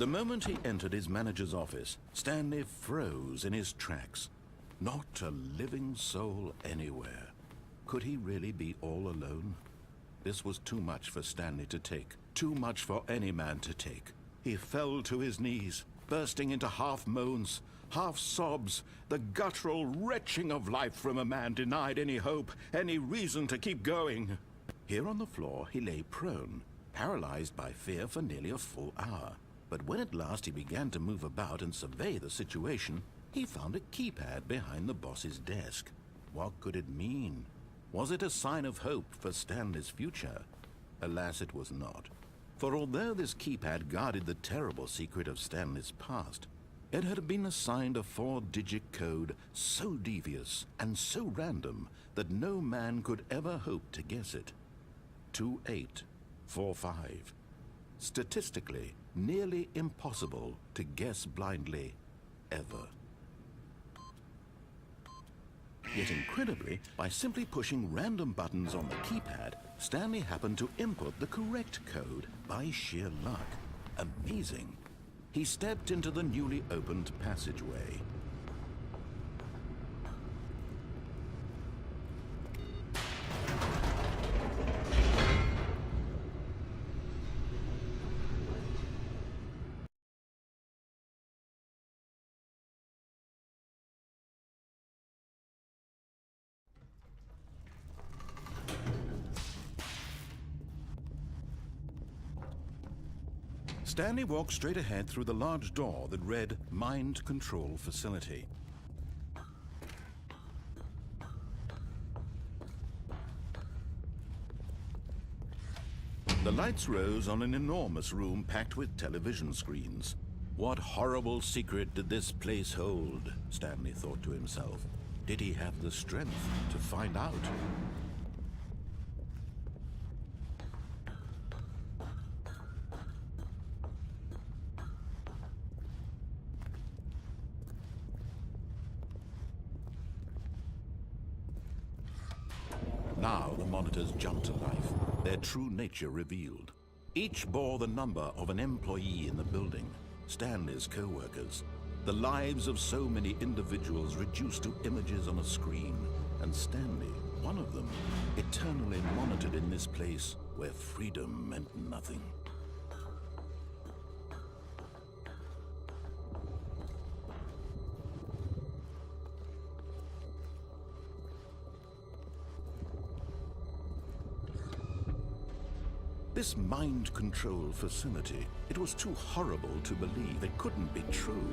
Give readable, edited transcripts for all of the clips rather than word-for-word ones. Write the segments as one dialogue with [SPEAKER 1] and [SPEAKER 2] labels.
[SPEAKER 1] The moment he entered his manager's office, Stanley froze in his tracks. Not a living soul anywhere. Could he really be all alone? This was too much for Stanley to take, too much for any man to take. He fell to his knees, bursting into half moans, half sobs, the guttural retching of life from a man denied any hope, any reason to keep going. Here on the floor he lay prone, paralyzed by fear for nearly a full hour. But when at last he began to move about and survey the situation, he found a keypad behind the boss's desk. What could it mean? Was it a sign of hope for Stanley's future? Alas, it was not. For although this keypad guarded the terrible secret of Stanley's past, it had been assigned a 4-digit code so devious and so random that no man could ever hope to guess it. 2845. Statistically, nearly impossible to guess blindly, ever. Yet incredibly, by simply pushing random buttons on the keypad, Stanley happened to input the correct code by sheer luck. Amazing. He stepped into the newly opened passageway. Stanley walked straight ahead through the large door that read Mind Control Facility. The lights rose on an enormous room packed with television screens. What horrible secret did this place hold? Stanley thought to himself. Did he have the strength to find out? Now the monitors jumped to life, their true nature revealed. Each bore the number of an employee in the building, Stanley's co-workers. The lives of so many individuals reduced to images on a screen, and Stanley, one of them, eternally monitored in this place where freedom meant nothing. This mind control facility, it was too horrible to believe. It couldn't be true.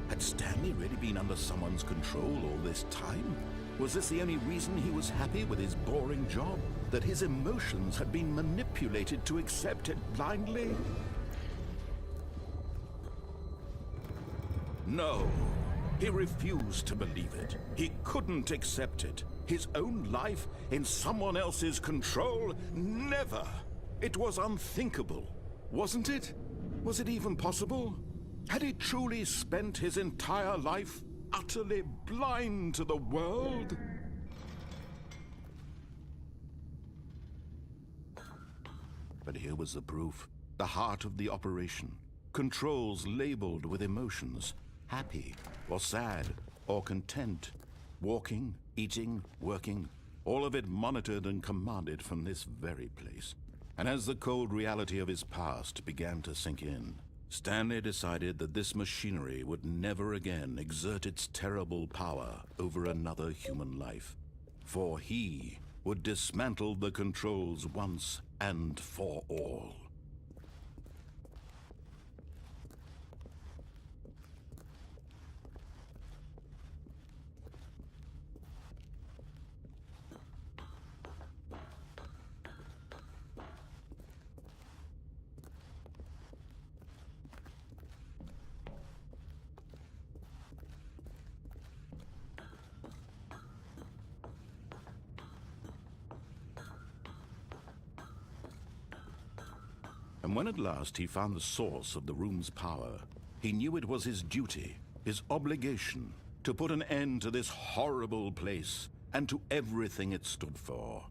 [SPEAKER 1] Had Stanley really been under someone's control all this time? Was this the only reason he was happy with his boring job? That his emotions had been manipulated to accept it blindly? No. He refused to believe it. He couldn't accept it. His own life in someone else's control? Never! It was unthinkable, wasn't it? Was it even possible? Had he truly spent his entire life utterly blind to the world? But here was the proof. The heart of the operation. Controls labeled with emotions. Happy, or sad, or content. Walking, eating, working. All of it monitored and commanded from this very place. And as the cold reality of his past began to sink in, Stanley decided that this machinery would never again exert its terrible power over another human life. For he would dismantle the controls once and for all. And when at last he found the source of the room's power, he knew it was his duty, his obligation, to put an end to this horrible place and to everything it stood for.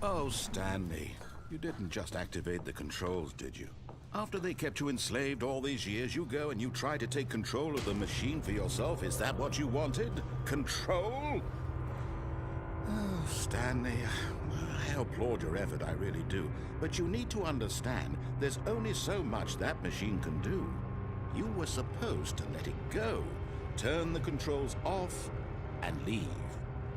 [SPEAKER 1] Oh, Stanley, you didn't just activate the controls, did you? After they kept you enslaved all these years, you go and you try to take control of the machine for yourself. Is that what you wanted? Control? Oh, Stanley, I applaud your effort, I really do. But you need to understand, there's only so much that machine can do. You were supposed to let it go, turn the controls off, and leave.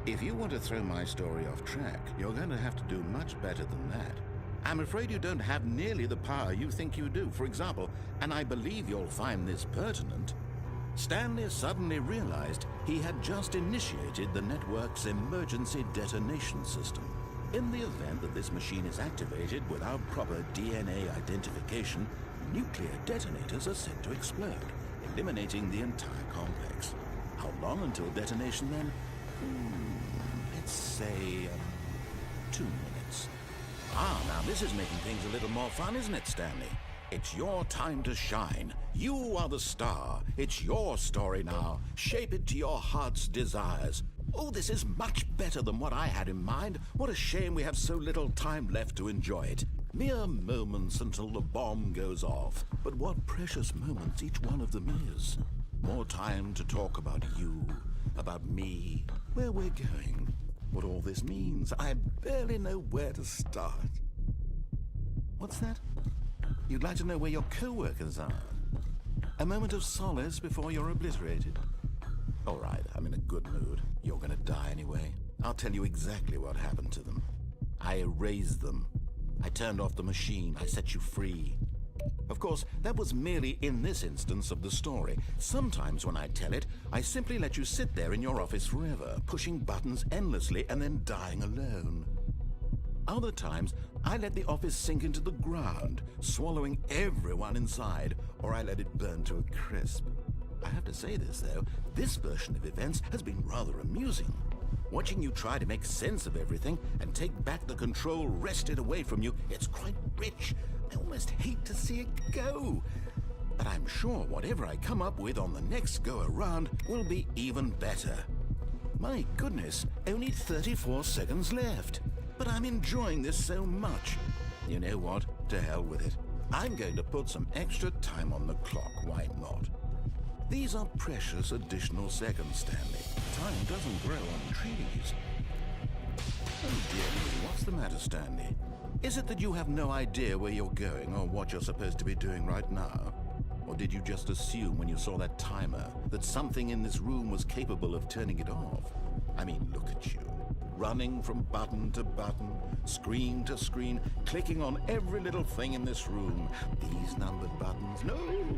[SPEAKER 1] If you want to throw my story off track, you're going to have to do much better than that. I'm afraid you don't have nearly the power you think you do. For example, and I believe you'll find this pertinent, Stanley suddenly realized he had just initiated the network's emergency detonation system. In the event that this machine is activated without proper DNA identification, nuclear detonators are set to explode, eliminating the entire complex. How long until detonation then? Let's say 2 minutes. Ah, now this is making things a little more fun, isn't it, Stanley? It's your time to shine. You are the star. It's your story now. Shape it to your heart's desires. Oh, this is much better than what I had in mind. What a shame we have so little time left to enjoy it. Mere moments until the bomb goes off. But what precious moments each one of them is. More time to talk about you, about me, where we're going, what all this means. I barely know where to start. What's that? You'd like to know where your co-workers are? A moment of solace before you're obliterated? All right, I'm in a good mood. You're gonna die anyway. I'll tell you exactly what happened to them. I erased them. I turned off the machine. I set you free. Of course, that was merely in this instance of the story. Sometimes when I tell it, I simply let you sit there in your office forever, pushing buttons endlessly and then dying alone. Other times, I let the office sink into the ground, swallowing everyone inside, or I let it burn to a crisp. I have to say this, though, this version of events has been rather amusing. Watching you try to make sense of everything and take back the control wrested away from you, it's quite rich. I almost hate to see it go. But I'm sure whatever I come up with on the next go-around will be even better. My goodness, only 34 seconds left. But I'm enjoying this so much. You know what? To hell with it. I'm going to put some extra time on the clock, why not? These are precious additional seconds, Stanley. Time doesn't grow on trees. Oh dear me, what's the matter, Stanley? Is it that you have no idea where you're going or what you're supposed to be doing right now? Or did you just assume when you saw that timer that something in this room was capable of turning it off? I mean, look at you. Running from button to button, screen to screen, clicking on every little thing in this room. These numbered buttons, no,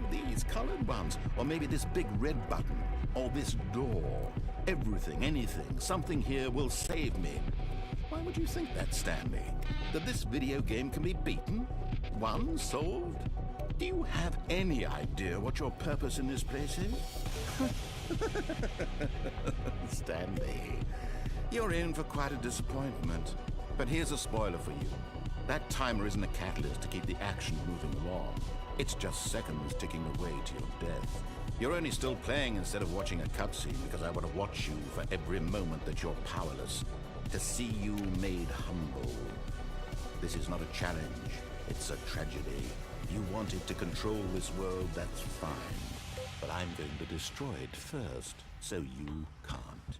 [SPEAKER 1] these colored ones, or maybe this big red button, or this door. Everything, anything, something here will save me. Why would you think that, Stanley? That this video game can be beaten? Won? Solved? Do you have any idea what your purpose in this place is? Stanley, you're in for quite a disappointment. But here's a spoiler for you. That timer isn't a catalyst to keep the action moving along. It's just seconds ticking away to your death. You're only still playing instead of watching a cutscene because I want to watch you for every moment that you're powerless. To see you made humble. This is not a challenge. It's a tragedy. You wanted to control this world, that's fine. But I'm going to destroy it first, so you can't.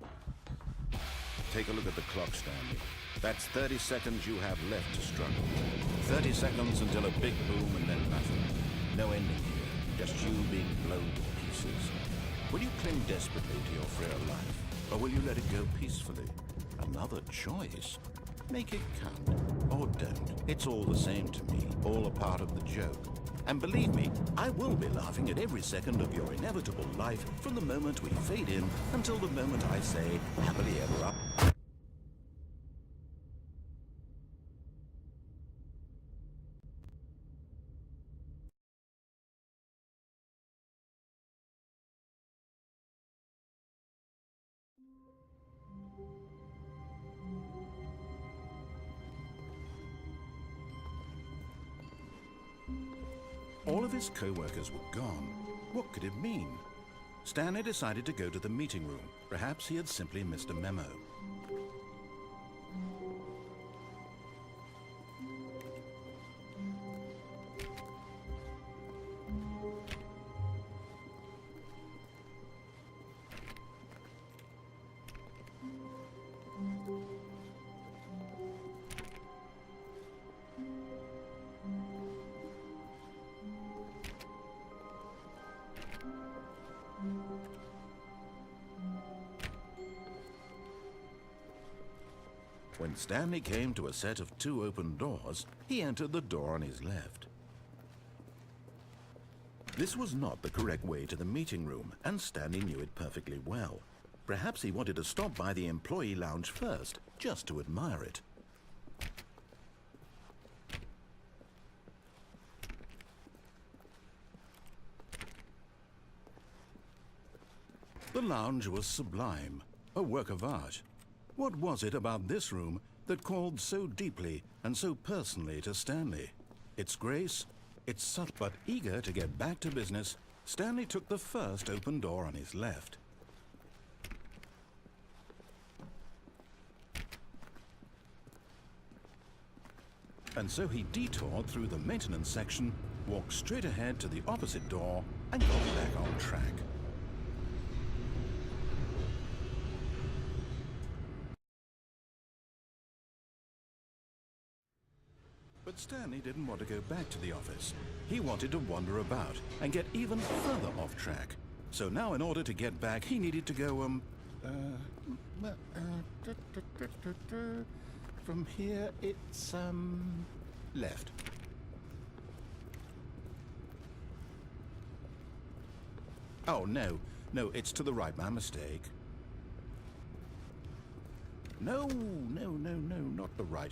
[SPEAKER 1] Take a look at the clock, Stanley. That's 30 seconds you have left to struggle. 30 seconds until a big boom and then nothing. No ending here, just you being blown to pieces. Will you cling desperately to your frail life, or will you let it go peacefully? Another choice. Make it count, or don't. It's all the same to me, all a part of the joke. And believe me, I will be laughing at every second of your inevitable life from the moment we fade in until the moment I say, happily ever up. All of his co-workers were gone. What could it mean? Stanley decided to go to the meeting room. Perhaps he had simply missed a memo. When Stanley came to a set of 2 open doors, he entered the door on his left. This was not the correct way to the meeting room, and Stanley knew it perfectly well. Perhaps he wanted to stop by the employee lounge first, just to admire it. The lounge was sublime, a work of art. What was it about this room that called so deeply and so personally to Stanley? Its grace, its subtle, but eager to get back to business, Stanley took the first open door on his left. And so he detoured through the maintenance section, walked straight ahead to the opposite door, and got back on track. But Stanley didn't want to go back to the office. He wanted to wander about and get even further off track. So now in order to get back, he needed to go, from here it's, left. Oh, no, it's to the right, my mistake. No, not the right.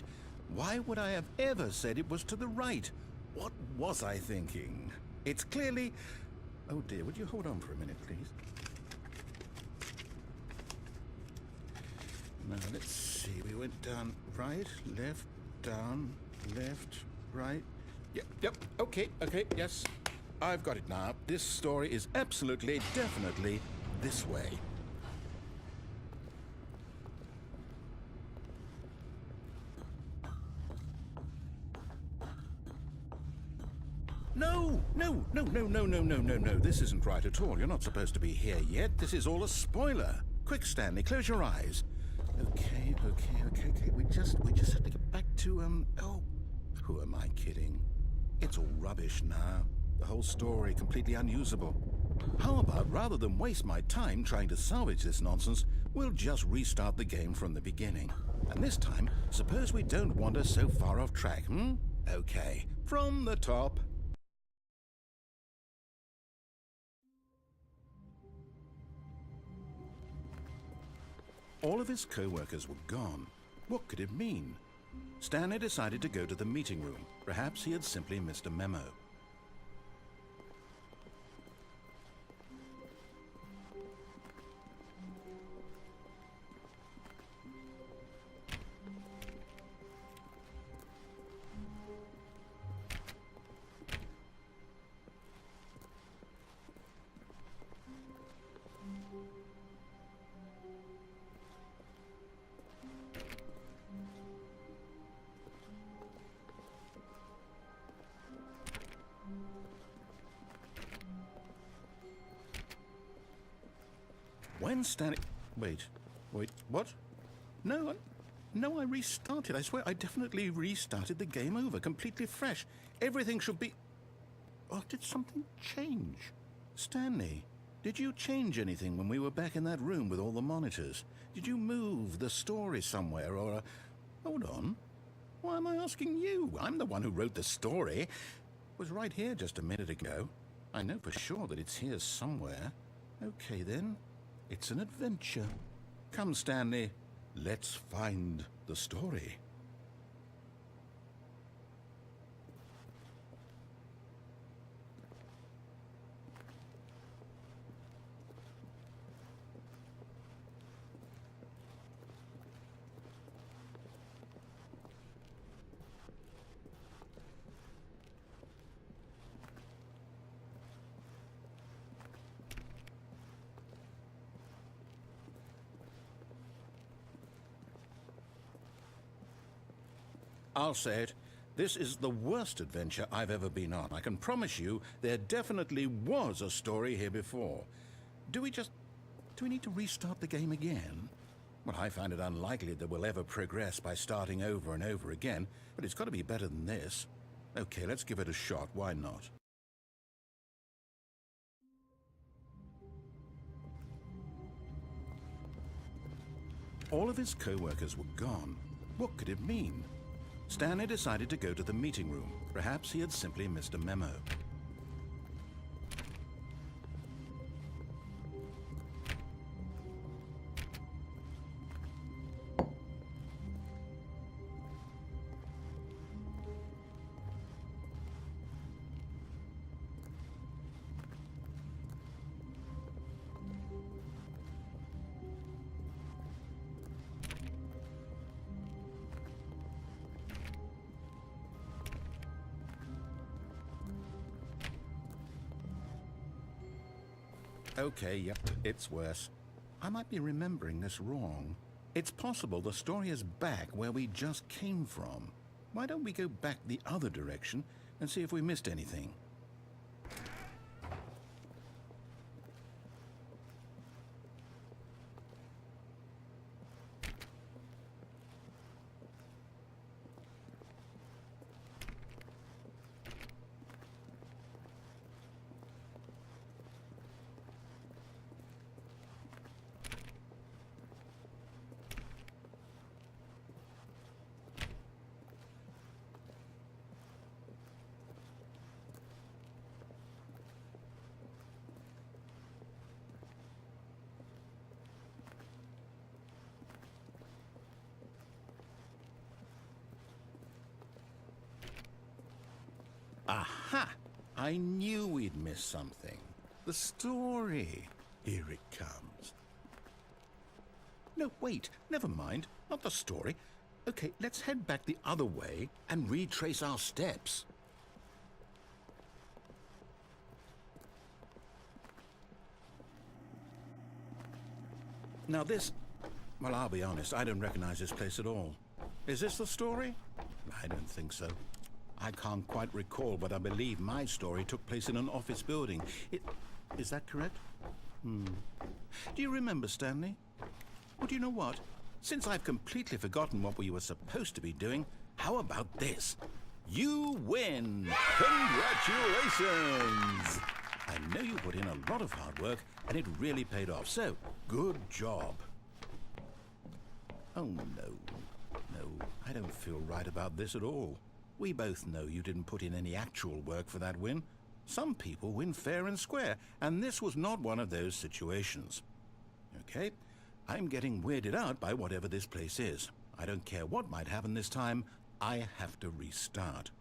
[SPEAKER 1] Why would I have ever said it was to the right? What was I thinking? It's clearly... Oh dear, would you hold on for a minute, please? Now, let's see. We went down right, left, down, left, right. Yep, okay, yes. I've got it now. This story is absolutely, definitely this way. No. This isn't right at all. You're not supposed to be here yet. This is all a spoiler. Quick, Stanley, close your eyes. Okay. We just have to get back to, oh, who am I kidding? It's all rubbish now. The whole story completely unusable. How about, rather than waste my time trying to salvage this nonsense, we'll just restart the game from the beginning. And this time, suppose we don't wander so far off track, Okay, from the top. All of his co-workers were gone. What could it mean? Stanley decided to go to the meeting room. Perhaps he had simply missed a memo. When Stanley... Wait, what? No, I restarted. I swear I definitely restarted the game over, completely fresh. Everything should be... Oh, did something change? Stanley, did you change anything when we were back in that room with all the monitors? Did you move the story somewhere, or... Hold on. Why am I asking you? I'm the one who wrote the story. It was right here just a minute ago. I know for sure that it's here somewhere. Okay, then. It's an adventure. Come, Stanley. Let's find the story. I'll say it. This is the worst adventure I've ever been on. I can promise you there definitely was a story here before. Do we need to restart the game again? Well, I find it unlikely that we'll ever progress by starting over and over again, but it's got to be better than this. Okay, let's give it a shot. Why not? All of his co-workers were gone. What could it mean? Stanley decided to go to the meeting room. Perhaps he had simply missed a memo. Okay, yep, it's worse. I might be remembering this wrong. It's possible the story is back where we just came from. Why don't we go back the other direction and see if we missed anything? Aha! I knew we'd missed something. The story. Here it comes. No, wait. Never mind. Not the story. Okay, let's head back the other way and retrace our steps. Now this... Well, I'll be honest. I don't recognize this place at all. Is this the story? I don't think so. I can't quite recall, but I believe my story took place in an office building. Is that correct? Do you remember, Stanley? Well, do you know what? Since I've completely forgotten what we were supposed to be doing, how about this? You win! Congratulations! I know you put in a lot of hard work, and it really paid off, so good job. Oh, no. No, I don't feel right about this at all. We both know you didn't put in any actual work for that win. Some people win fair and square, and this was not one of those situations. Okay, I'm getting weirded out by whatever this place is. I don't care what might happen this time. I have to restart.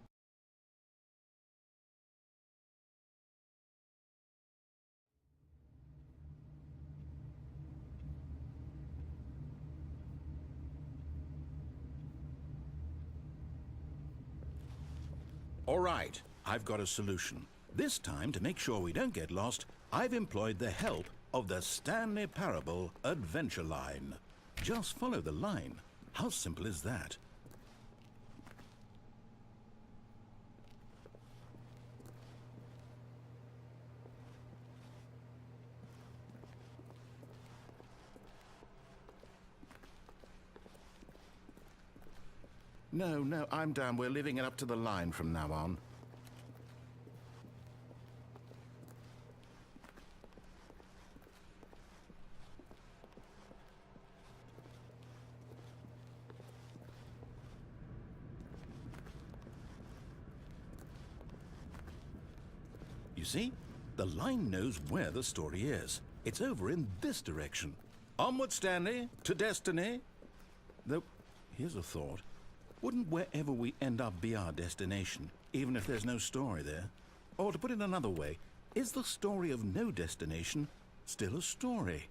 [SPEAKER 1] All right, I've got a solution. This time, to make sure we don't get lost, I've employed the help of the Stanley Parable Adventure Line. Just follow the line. How simple is that? No, I'm down. We're leaving it up to the line from now on. You see? The line knows where the story is. It's over in this direction. Onward, Stanley, to destiny. Though, here's a thought. Wouldn't wherever we end up be our destination, even if there's no story there? Or to put it another way, is the story of no destination still a story?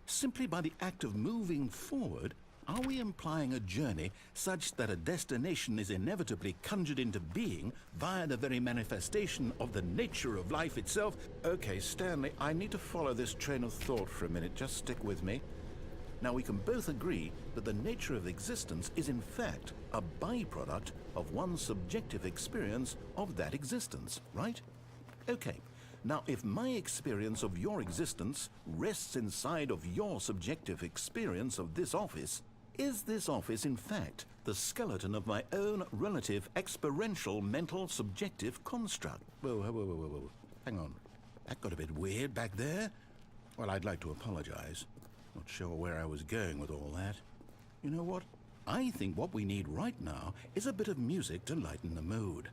[SPEAKER 1] Simply by the act of moving forward, are we implying a journey such that a destination is inevitably conjured into being via the very manifestation of the nature of life itself? Okay, Stanley, I need to follow this train of thought for a minute. Just stick with me. Now, we can both agree that the nature of existence is in fact a byproduct of one's subjective experience of that existence, right? Okay, now if my experience of your existence rests inside of your subjective experience of this office, is this office in fact the skeleton of my own relative experiential mental subjective construct? Whoa. Hang on. That got a bit weird back there. Well, I'd like to apologize. Not sure where I was going with all that. You know what? I think what we need right now is a bit of music to lighten the mood.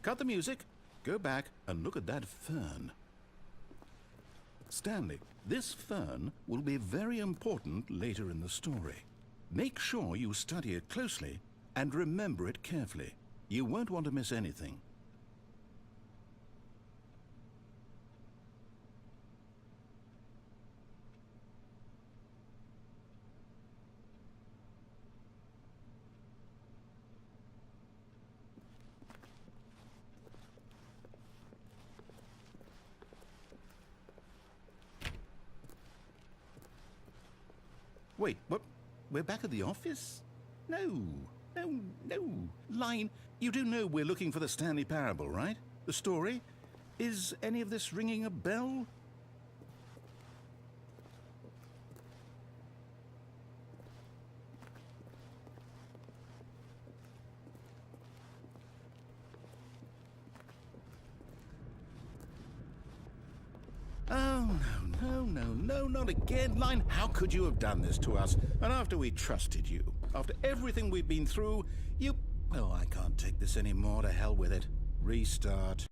[SPEAKER 1] Cut the music, go back and look at that fern. Stanley, this fern will be very important later in the story. Make sure you study it closely and remember it carefully. You won't want to miss anything. Wait, what? We're back at the office? No. Line, you do know we're looking for the Stanley Parable, right? The story? Is any of this ringing a bell? Oh, no, not again. Line, how could you have done this to us? And after we trusted you, after everything we've been through, you... Oh, I can't take this anymore. To hell with it. Restart.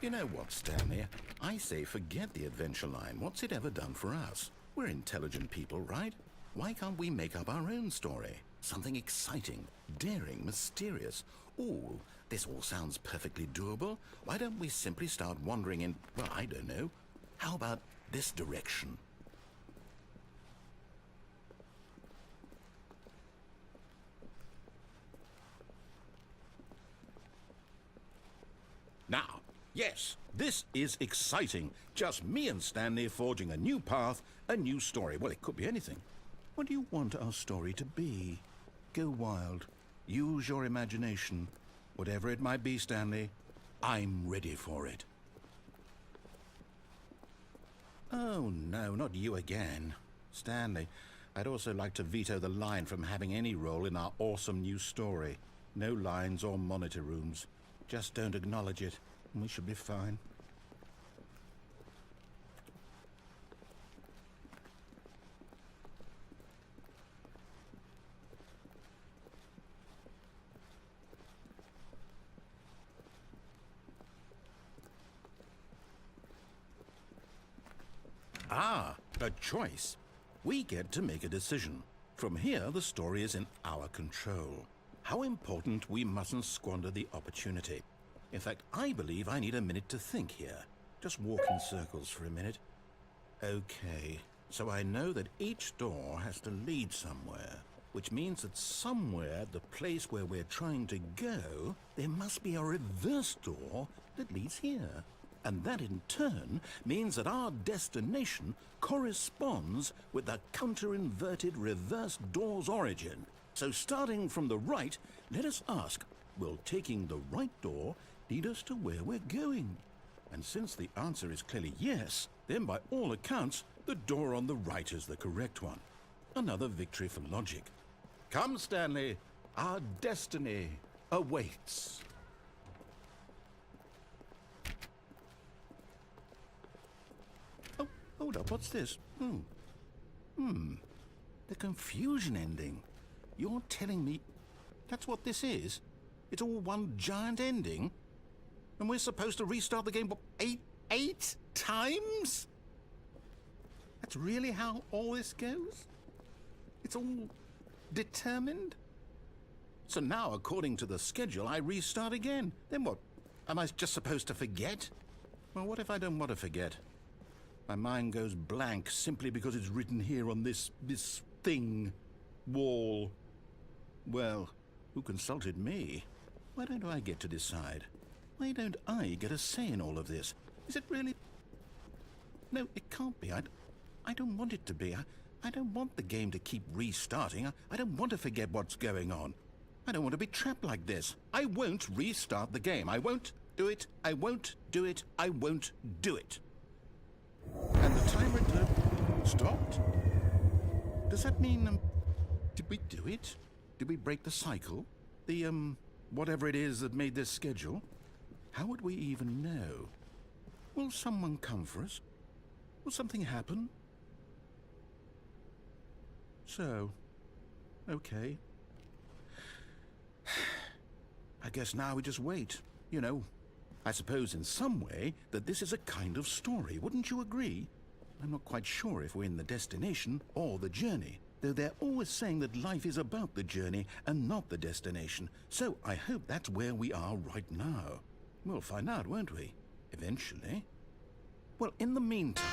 [SPEAKER 1] You know what, Stanley? I say forget the adventure line. What's it ever done for us? We're intelligent people, right? Why can't we make up our own story? Something exciting, daring, mysterious. Ooh, this all sounds perfectly doable. Why don't we simply start wandering in, well, I don't know. How about this direction? Now, yes, this is exciting. Just me and Stanley forging a new path, a new story. Well, it could be anything. What do you want our story to be? Go wild. Use your imagination. Whatever it might be, Stanley, I'm ready for it. Oh, no, not you again. Stanley, I'd also like to veto the line from having any role in our awesome new story. No lines or monitor rooms. Just don't acknowledge it, and we should be fine. Ah, a choice. We get to make a decision. From here, the story is in our control. How important we mustn't squander the opportunity. In fact, I believe I need a minute to think here. Just walk in circles for a minute. Okay, so I know that each door has to lead somewhere, which means that somewhere, the place where we're trying to go, there must be a reverse door that leads here. And that in turn means that our destination corresponds with the counter-inverted reverse door's origin. So starting from the right, let us ask, will taking the right door lead us to where we're going? And since the answer is clearly yes, then by all accounts, the door on the right is the correct one. Another victory for logic. Come, Stanley, our destiny awaits. Oh, hold up, what's this? The confusion ending. You're telling me that's what this is? It's all one giant ending? And we're supposed to restart the game, what, eight times? That's really how all this goes? It's all determined? So now, according to the schedule, I restart again. Then what? Am I just supposed to forget? Well, what if I don't want to forget? My mind goes blank simply because it's written here on this thing, wall. Well, who consulted me? Why don't I get to decide? Why don't I get a say in all of this? Is it really? No, it can't be. I don't want it to be. I don't want the game to keep restarting. I don't want to forget what's going on. I don't want to be trapped like this. I won't restart the game. I won't do it. I won't do it. I won't do it. And the timer stopped? Does that mean, did we do it? Did we break the cycle? The, whatever it is that made this schedule? How would we even know? Will someone come for us? Will something happen? So, okay. I guess now we just wait. You know, I suppose in some way that this is a kind of story, wouldn't you agree? I'm not quite sure if we're in the destination or the journey, though they're always saying that life is about the journey and not the destination, so I hope that's where we are right now. We'll find out, won't we? Eventually. Well, in the meantime,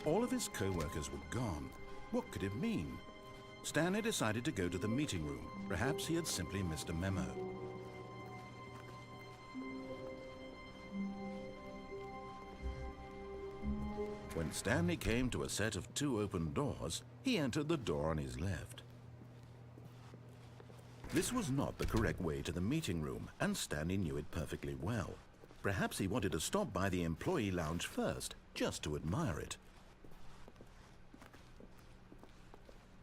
[SPEAKER 1] all of his co-workers were gone. What could it mean? Stanley decided to go to the meeting room. Perhaps he had simply missed a memo. When Stanley came to a set of 2 open doors, he entered the door on his left. This was not the correct way to the meeting room, and Stanley knew it perfectly well. Perhaps he wanted to stop by the employee lounge first, just to admire it.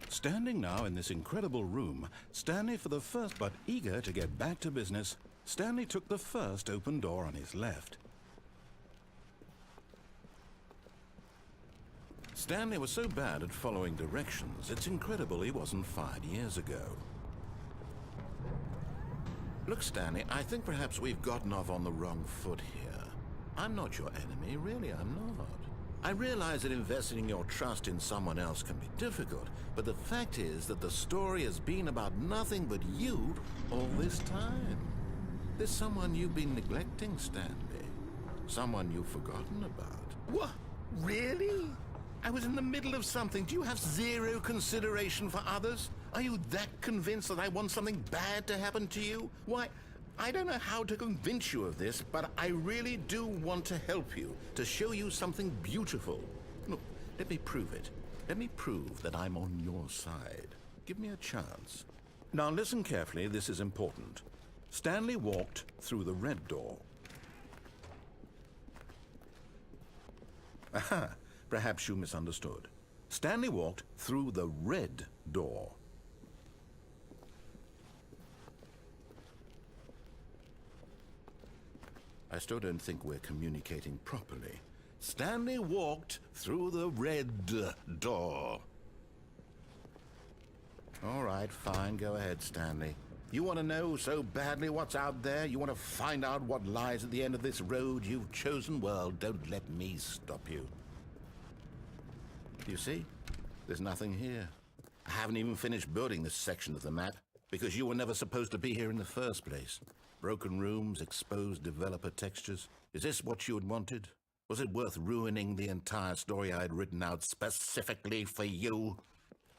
[SPEAKER 1] Standing now in this incredible room, Stanley for the first, but eager to get back to business, Stanley took the first open door on his left. Stanley was so bad at following directions, it's incredible he wasn't fired years ago. Look, Stanley, I think perhaps we've gotten off on the wrong foot here. I'm not your enemy, really, I'm not. I realize that investing your trust in someone else can be difficult, but the fact is that the story has been about nothing but you all this time. There's someone you've been neglecting, Stanley. Someone you've forgotten about. What? Really? I was in the middle of something. Do you have zero consideration for others? Are you that convinced that I want something bad to happen to you? Why, I don't know how to convince you of this, but I really do want to help you, to show you something beautiful. Look, let me prove it. Let me prove that I'm on your side. Give me a chance. Now listen carefully, this is important. Stanley walked through the red door. Aha, perhaps you misunderstood. Stanley walked through the red door. I still don't think we're communicating properly. Stanley walked through the red door. All right, fine. Go ahead, Stanley. You want to know so badly what's out there? You want to find out what lies at the end of this road you've chosen? Well, don't let me stop you. You see? There's nothing here. I haven't even finished building this section of the map because you were never supposed to be here in the first place. Broken rooms, exposed developer textures. Is this what you had wanted? Was it worth ruining the entire story I had written out specifically for you?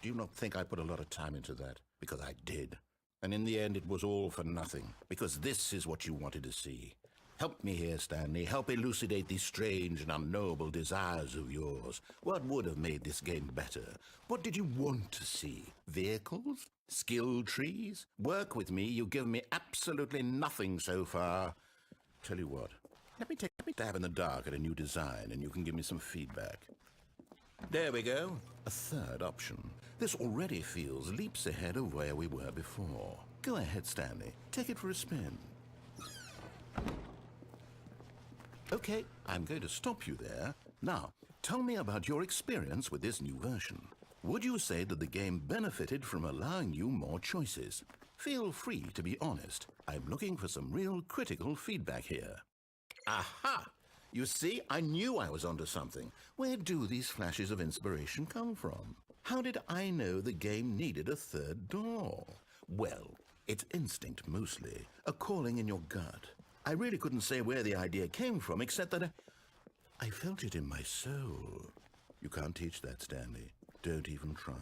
[SPEAKER 1] Do you not think I put a lot of time into that? Because I did. And in the end, it was all for nothing. Because this is what you wanted to see. Help me here, Stanley. Help elucidate these strange and unknowable desires of yours. What would have made this game better? What did you want to see? Vehicles? Skill trees? Work with me. You've given me absolutely nothing so far. Tell you what. Let me take a stab in the dark at a new design, and you can give me some feedback. There we go. A third option. This already feels leaps ahead of where we were before. Go ahead, Stanley. Take it for a spin. Okay, I'm going to stop you there. Now, tell me about your experience with this new version. Would you say that the game benefited from allowing you more choices? Feel free to be honest. I'm looking for some real critical feedback here. Aha! You see, I knew I was onto something. Where do these flashes of inspiration come from? How did I know the game needed a third door? Well, it's instinct mostly, a calling in your gut. I really couldn't say where the idea came from, except that I felt it in my soul. You can't teach that, Stanley. Don't even try.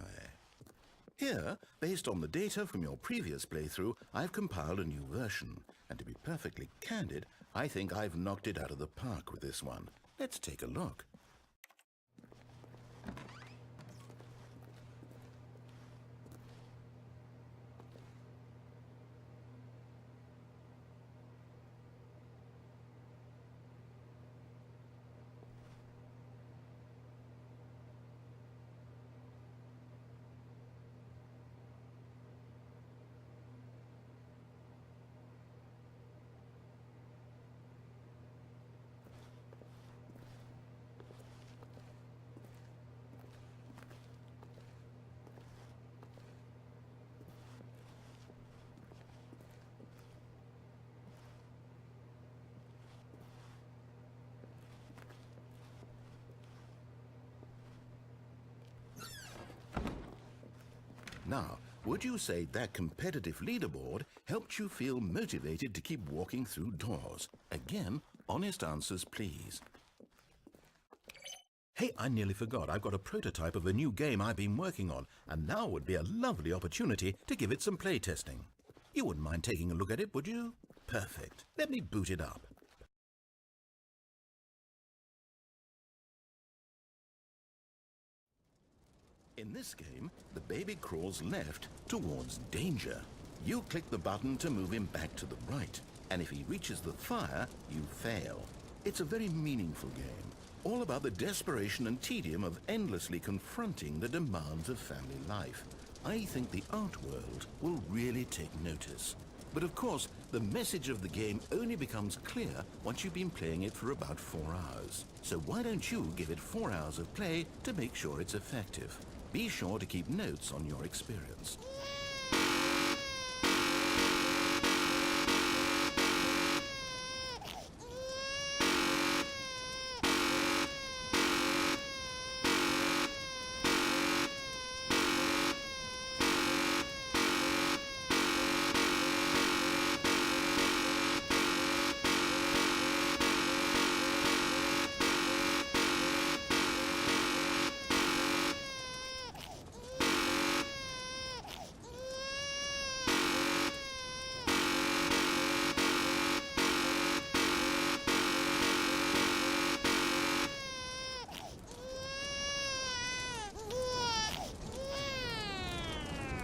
[SPEAKER 1] Here, based on the data from your previous playthrough, I've compiled a new version. And to be perfectly candid, I think I've knocked it out of the park with this one. Let's take a look. Now, would you say that competitive leaderboard helped you feel motivated to keep walking through doors? Again, honest answers, please. Hey, I nearly forgot. I've got a prototype of a new game I've been working on, and now would be a lovely opportunity to give it some playtesting. You wouldn't mind taking a look at it, would you? Perfect. Let me boot it up. In this game, the baby crawls left towards danger. You click the button to move him back to the right, and if he reaches the fire, you fail. It's a very meaningful game, all about the desperation and tedium of endlessly confronting the demands of family life. I think the art world will really take notice. But of course, the message of the game only becomes clear once you've been playing it for about 4 hours. So why don't you give it 4 hours of play to make sure it's effective? Be sure to keep notes on your experience.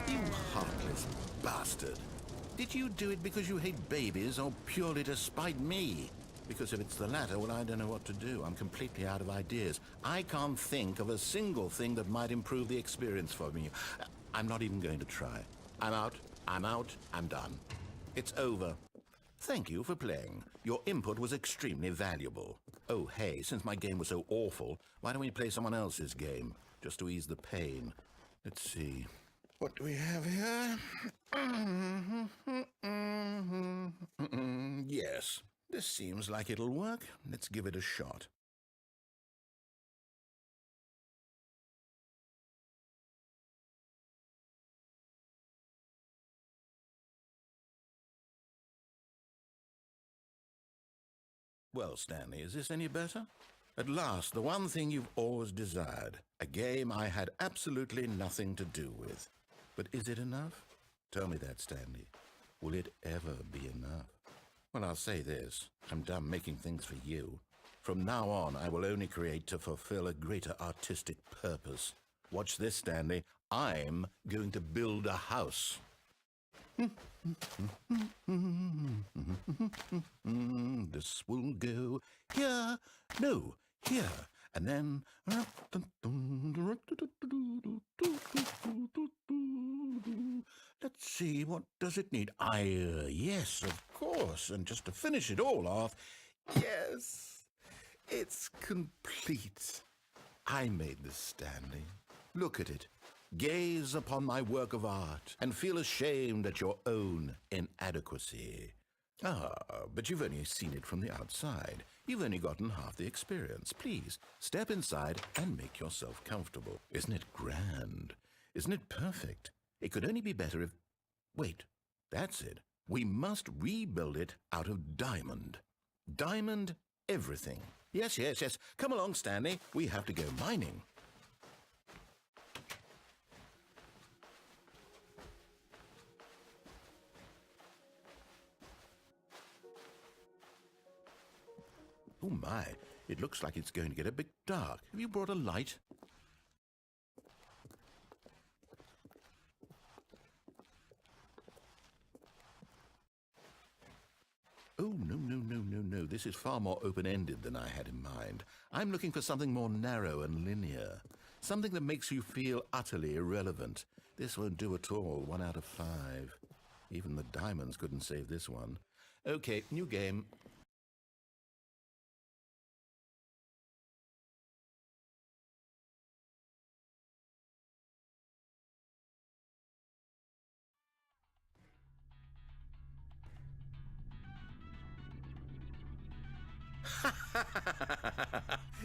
[SPEAKER 1] You heartless bastard. Did you do it because you hate babies or purely to spite me? Because if it's the latter, well, I don't know what to do. I'm completely out of ideas. I can't think of a single thing that might improve the experience for me. I'm not even going to try. I'm out, I'm done. It's over. Thank you for playing. Your input was extremely valuable. Oh, hey, since my game was so awful, why don't we play someone else's game? Just to ease the pain. Let's see. What do we have here? Yes, this seems like it'll work. Let's give it a shot. Well, Stanley, is this any better? At last, the one thing you've always desired. A game I had absolutely nothing to do with. But is it enough? Tell me that, Stanley. Will it ever be enough? Well, I'll say this. I'm done making things for you. From now on, I will only create to fulfill a greater artistic purpose. Watch this, Stanley. I'm going to build a house. This will go here, no, here, and then. Let's see, what does it need? Yes, of course, and just to finish it all off, yes, it's complete. I made this, Stanley. Look at it. Gaze upon my work of art and feel ashamed at your own inadequacy. Ah, but you've only seen it from the outside. You've only gotten half the experience. Please, step inside and make yourself comfortable. Isn't it grand? Isn't it perfect? It could only be better if... Wait, that's it. We must rebuild it out of diamond. Diamond everything. Yes, yes, yes. Come along, Stanley. We have to go mining. Oh my, it looks like it's going to get a bit dark. Have you brought a light? Oh, no, no, no, no, no. This is far more open-ended than I had in mind. I'm looking for something more narrow and linear. Something that makes you feel utterly irrelevant. This won't do at all. 1 out of 5. Even the diamonds couldn't save this one. Okay, new game.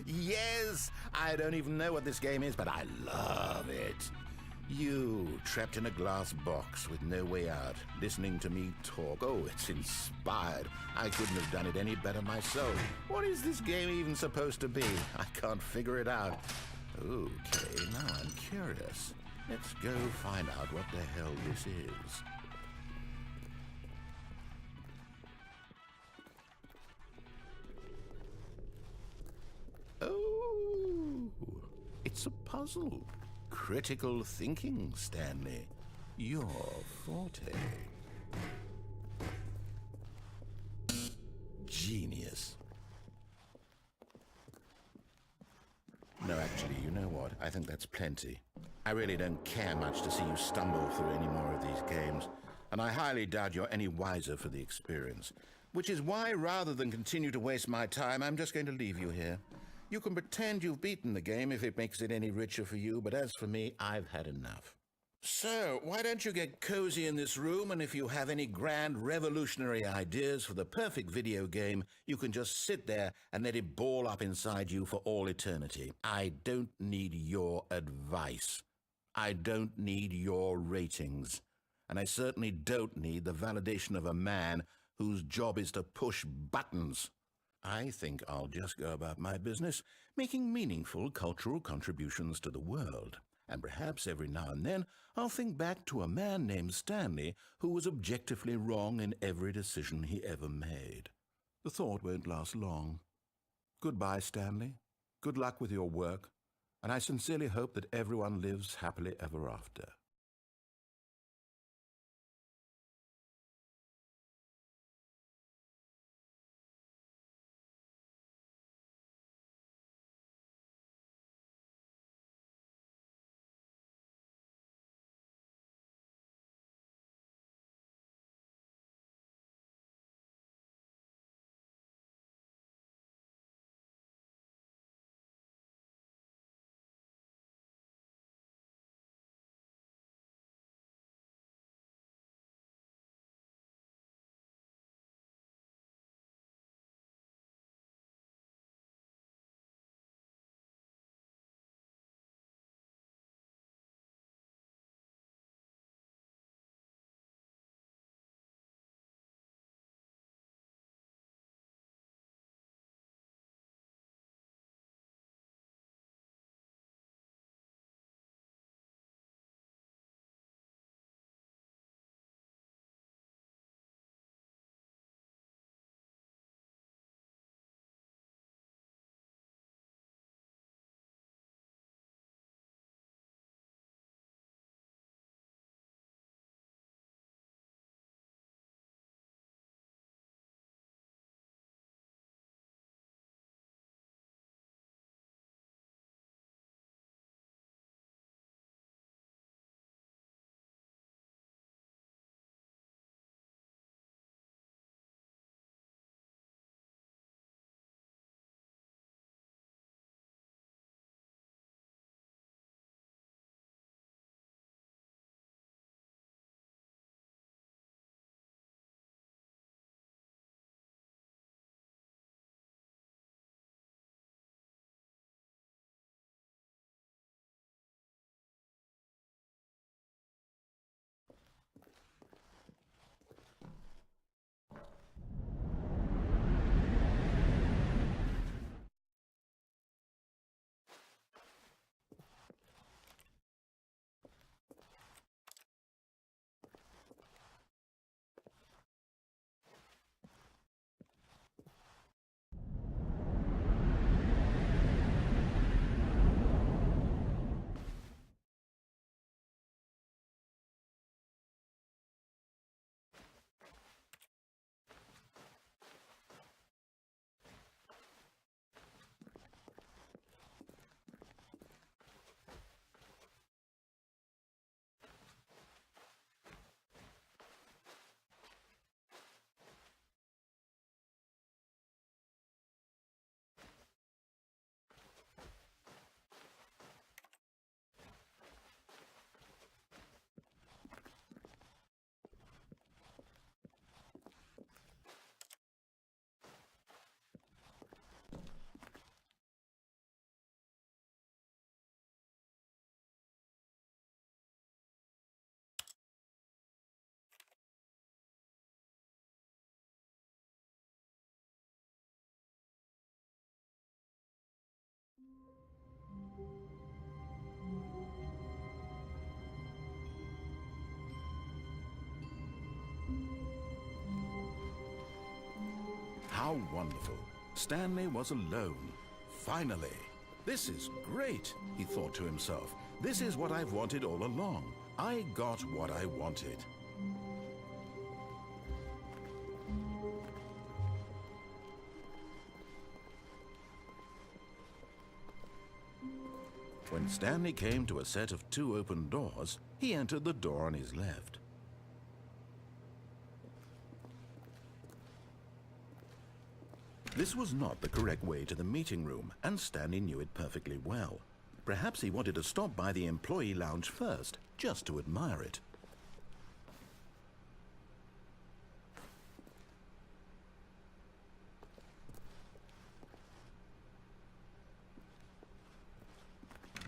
[SPEAKER 1] Yes! I don't even know what this game is, but I love it. You, trapped in a glass box with no way out, listening to me talk. Oh, it's inspired. I couldn't have done it any better myself. What is this game even supposed to be? I can't figure it out. Okay, now I'm curious. Let's go find out what the hell this is. Oh, it's a puzzle. Critical thinking, Stanley. Your forte. Genius. No, actually, you know what? I think that's plenty. I really don't care much to see you stumble through any more of these games, and I highly doubt you're any wiser for the experience. Which is why, rather than continue to waste my time, I'm just going to leave you here. You can pretend you've beaten the game if it makes it any richer for you, but as for me, I've had enough. So, why don't you get cozy in this room, and if you have any grand revolutionary ideas for the perfect video game, you can just sit there and let it ball up inside you for all eternity. I don't need your advice. I don't need your ratings. And I certainly don't need the validation of a man whose job is to push buttons. I think I'll just go about my business, making meaningful cultural contributions to the world. And perhaps every now and then I'll think back to a man named Stanley who was objectively wrong in every decision he ever made. The thought won't last long. Goodbye, Stanley. Good luck with your work, and I sincerely hope that everyone lives happily ever after. How wonderful. Stanley was alone. Finally. This is great, he thought to himself. This is what I've wanted all along. I got what I wanted. When Stanley came to a set of 2 open doors, he entered the door on his left. This was not the correct way to the meeting room, and Stanley knew it perfectly well. Perhaps he wanted to stop by the employee lounge first, just to admire it.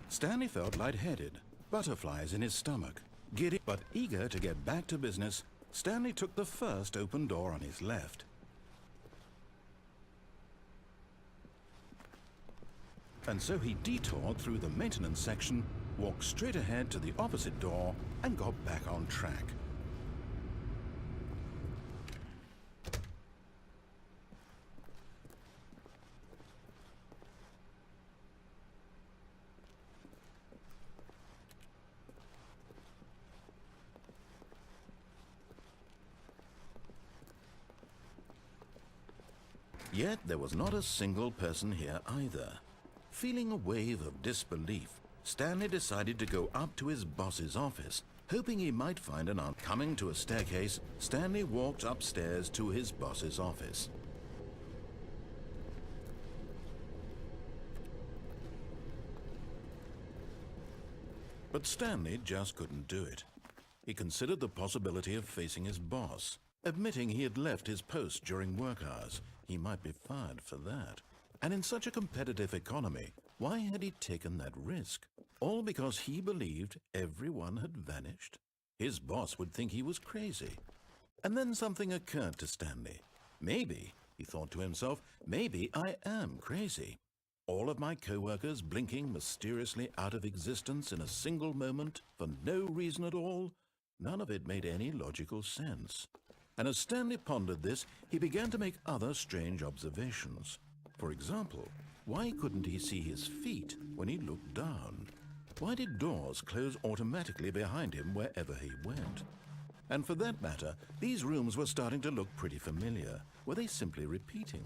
[SPEAKER 1] Stanley felt lightheaded, butterflies in his stomach. Giddy but eager to get back to business, Stanley took the first open door on his left. And so he detoured through the maintenance section, walked straight ahead to the opposite door, and got back on track. Yet there was not a single person here either. Feeling a wave of disbelief, Stanley decided to go up to his boss's office, hoping he might find an aunt. Coming to a staircase, Stanley walked upstairs to his boss's office. But Stanley just couldn't do it. He considered the possibility of facing his boss. Admitting he had left his post during work hours, he might be fired for that. And in such a competitive economy, why had he taken that risk? All because he believed everyone had vanished? His boss would think he was crazy. And then something occurred to Stanley. Maybe, he thought to himself, maybe I am crazy. All of my co-workers blinking mysteriously out of existence in a single moment for no reason at all? None of it made any logical sense. And as Stanley pondered this, he began to make other strange observations. For example, why couldn't he see his feet when he looked down? Why did doors close automatically behind him wherever he went? And for that matter, these rooms were starting to look pretty familiar. Were they simply repeating?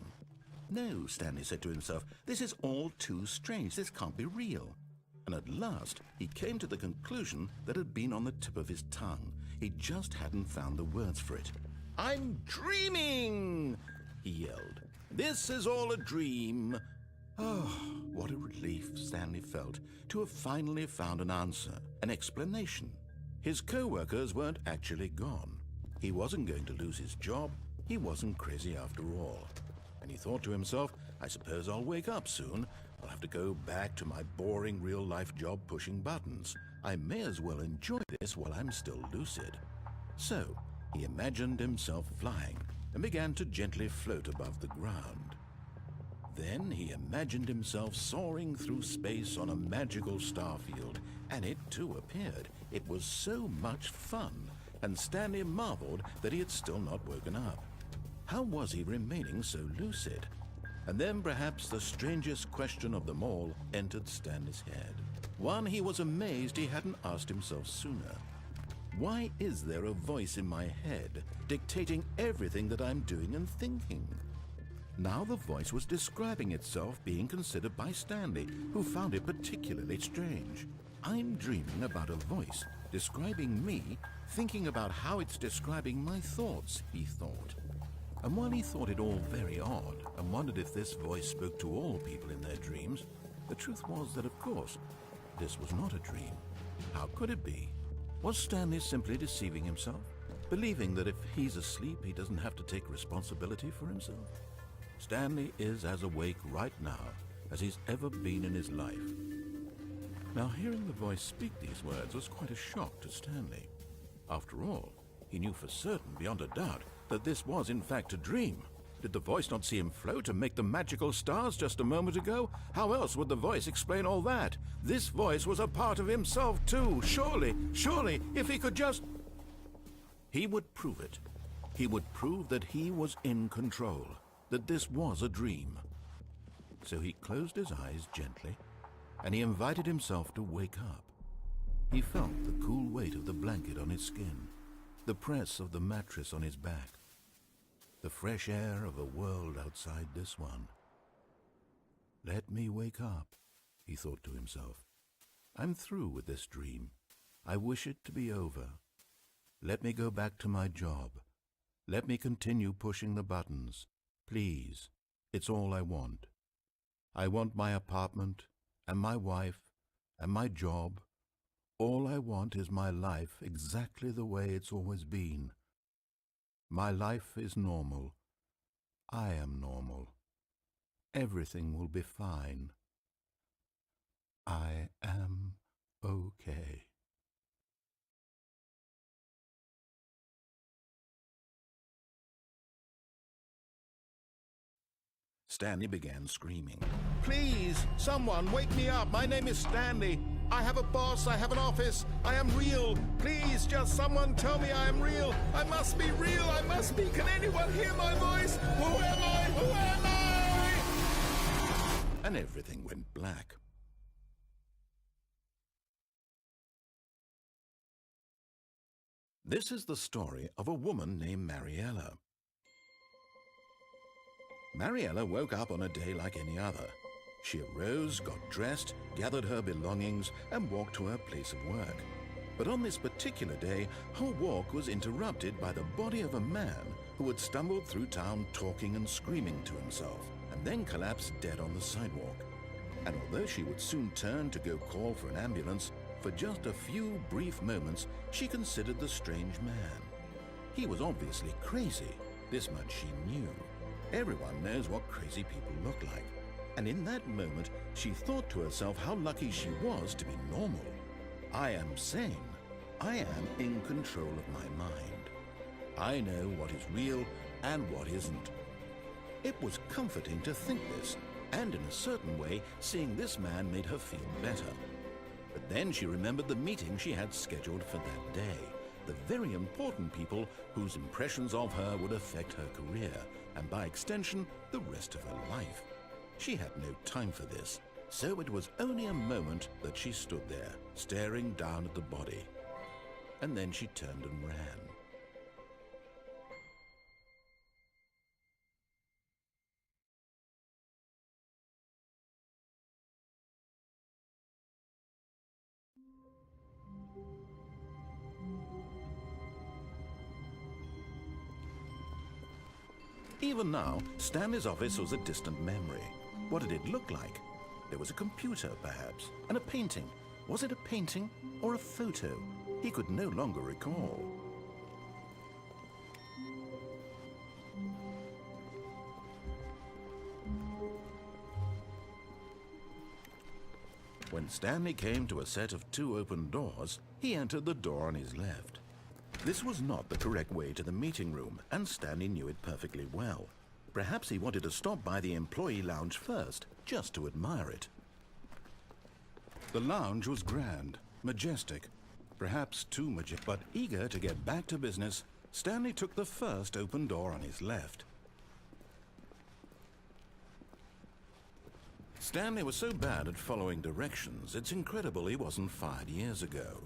[SPEAKER 1] No, Stanley said to himself, this is all too strange. This can't be real. And at last, he came to the conclusion that had been on the tip of his tongue. He just hadn't found the words for it. I'm dreaming, he yelled. This is all a dream. Oh, what a relief Stanley felt to have finally found an answer, an explanation. His co-workers weren't actually gone. He wasn't going to lose his job. He wasn't crazy after all. And he thought to himself, I suppose I'll wake up soon. I'll have to go back to my boring real-life job pushing buttons. I may as well enjoy this while I'm still lucid. So, he imagined himself flying and began to gently float above the ground. Then he imagined himself soaring through space on a magical starfield, and it too appeared. It was so much fun, and Stanley marveled that he had still not woken up. How was he remaining so lucid? And then perhaps the strangest question of them all entered Stanley's head. One he was amazed he hadn't asked himself sooner. Why is there a voice in my head dictating everything that I'm doing and thinking? Now the voice was describing itself being considered by Stanley, who found it particularly strange. I'm dreaming about a voice describing me, thinking about how it's describing my thoughts, he thought. And while he thought it all very odd and wondered if this voice spoke to all people in their dreams, the truth was that, of course, this was not a dream. How could it be? Was Stanley simply deceiving himself, believing that if he's asleep, he doesn't have to take responsibility for himself? Stanley is as awake right now as he's ever been in his life. Now, hearing the voice speak these words was quite a shock to Stanley. After all, he knew for certain, beyond a doubt, that this was in fact a dream. Did the voice not see him float and make the magical stars just a moment ago? How else would the voice explain all that? This voice was a part of himself too. Surely, if he could just... He would prove it. He would prove that he was in control. that this was a dream. So he closed his eyes gently, and he invited himself to wake up. He felt the cool weight of the blanket on his skin, the press of the mattress on his back, the fresh air of a world outside this one. Let me wake up, he thought to himself. I'm through with this dream. I wish it to be over. Let me go back to my job. Let me continue pushing the buttons. Please, it's all I want. I want my apartment and my wife and my job. All I want is my life exactly the way it's always been. My life is normal. I am normal. Everything will be fine. I am okay. Stanley began screaming. Please, someone, wake me up. My name is Stanley. I have a boss. I have an office. I am real. Please, just someone tell me I am real. I must be real. I must be. Can anyone hear my voice? Who am I? Who am I? And everything went black. This is the story of a woman named Mariella. Mariella woke up on a day like any other. She arose, got dressed, gathered her belongings, and walked to her place of work. But on this particular day, her walk was interrupted by the body of a man who had stumbled through town talking and screaming to himself, and then collapsed dead on the sidewalk. And although she would soon turn to go call for an ambulance, for just a few brief moments she considered the strange man. He was obviously crazy. This much she knew. Everyone knows what crazy people look like. And in that moment, she thought to herself how lucky she was to be normal. I am sane. I am in control of my mind. I know what is real and what isn't. It was comforting to think this, and in a certain way, seeing this man made her feel better. But then she remembered the meeting she had scheduled for that day, the very important people whose impressions of her would affect her career, and by extension, the rest of her life. She had no time for this, so it was only a moment that she stood there, staring down at the body. And then she turned and ran. Even now, Stanley's office was a distant memory. What did it look like? There was a computer, perhaps, and a painting. Was it a painting or a photo? He could no longer recall. When Stanley came to a set of 2 open doors, he entered the door on his left. This was not the correct way to the meeting room, and Stanley knew it perfectly well. Perhaps he wanted to stop by the employee lounge first, just to admire it. The lounge was grand, majestic, perhaps too majestic, but eager to get back to business, Stanley took the first open door on his left. Stanley was so bad at following directions, it's incredible he wasn't fired years ago.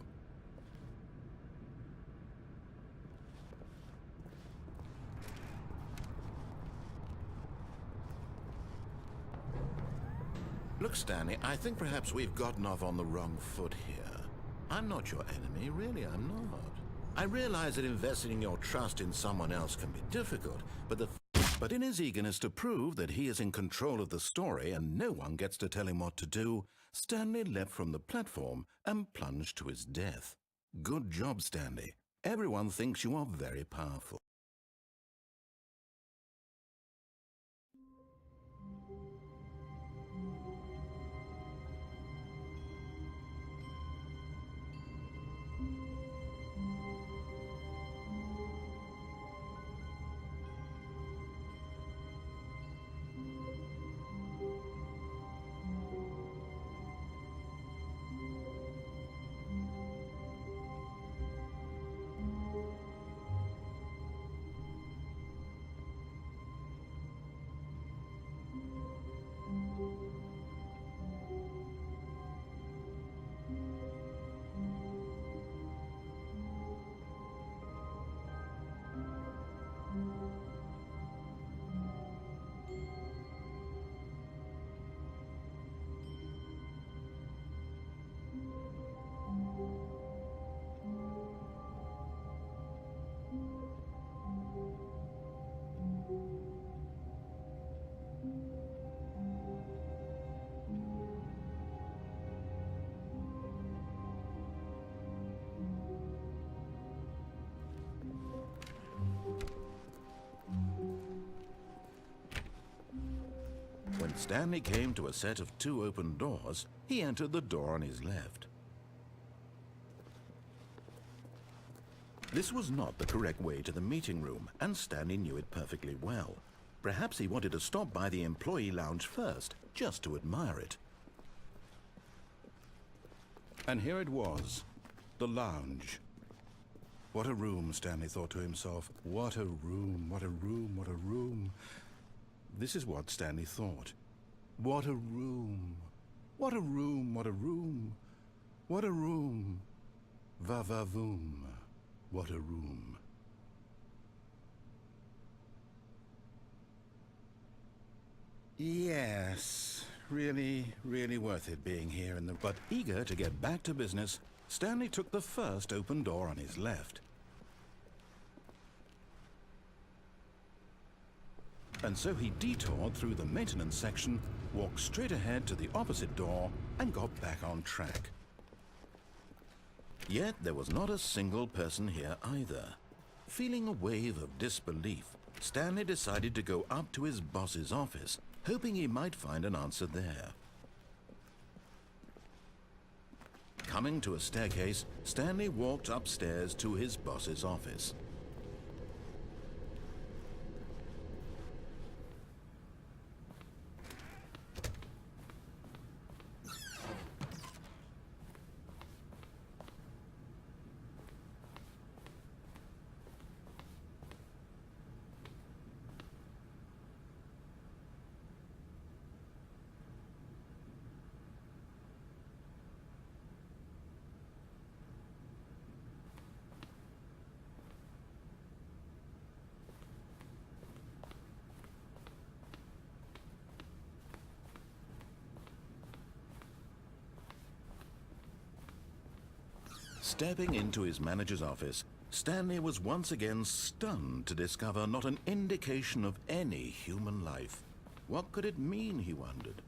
[SPEAKER 1] Look, Stanley, I think perhaps we've gotten off on the wrong foot here. I'm not your enemy, really, I'm not. I realize that investing your trust in someone else can be difficult, but in his eagerness to prove that he is in control of the story and no one gets to tell him what to do, Stanley leapt from the platform and plunged to his death. Good job, Stanley. Everyone thinks you are very powerful. Stanley came to a set of 2 open doors. He entered the door on his left. This was not the correct way to the meeting room, and Stanley knew it perfectly well. Perhaps he wanted to stop by the employee lounge first, just to admire it. And here it was, the lounge. What a room, Stanley thought to himself. What a room, what a room, what a room. This is what Stanley thought. What a room. What a room, what a room. What a room. Va-va-voom. What a room. Yes, really, really worth it being here in the... But eager to get back to business, Stanley took the first open door on his left. And so he detoured through the maintenance section, walked straight ahead to the opposite door, and got back on track. Yet there was not a single person here either. Feeling a wave of disbelief, Stanley decided to go up to his boss's office, hoping he might find an answer there. Coming to a staircase, Stanley walked upstairs to his boss's office. Stepping into his manager's office, Stanley was once again stunned to discover not an indication of any human life. What could it mean, he wondered.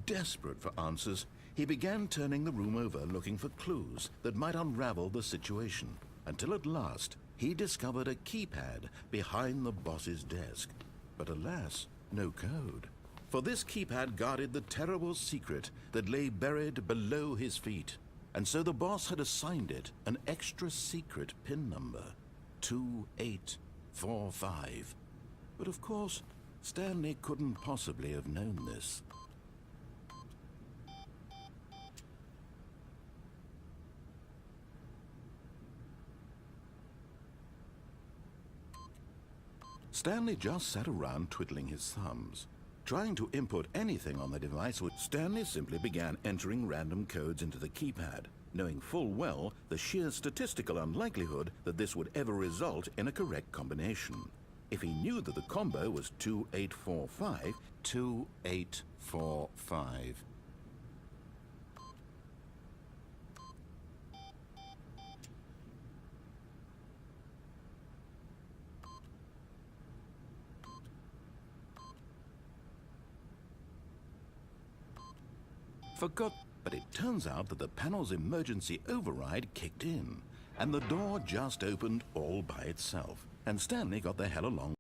[SPEAKER 1] Desperate for answers, he began turning the room over looking for clues that might unravel the situation, until at last he discovered a keypad behind the boss's desk. But alas, no code. For this keypad guarded the terrible secret that lay buried below his feet. And so the boss had assigned it an extra secret PIN number, 2845. But of course, Stanley couldn't possibly have known this. Stanley just sat around twiddling his thumbs. Trying to input anything on the device, Stanley simply began entering random codes into the keypad, knowing full well the sheer statistical unlikelihood that this would ever result in a correct combination. If he knew that the combo was 2845, 2845. Forgot, but it turns out that the panel's emergency override kicked in, and the door just opened all by itself, and Stanley got the hell along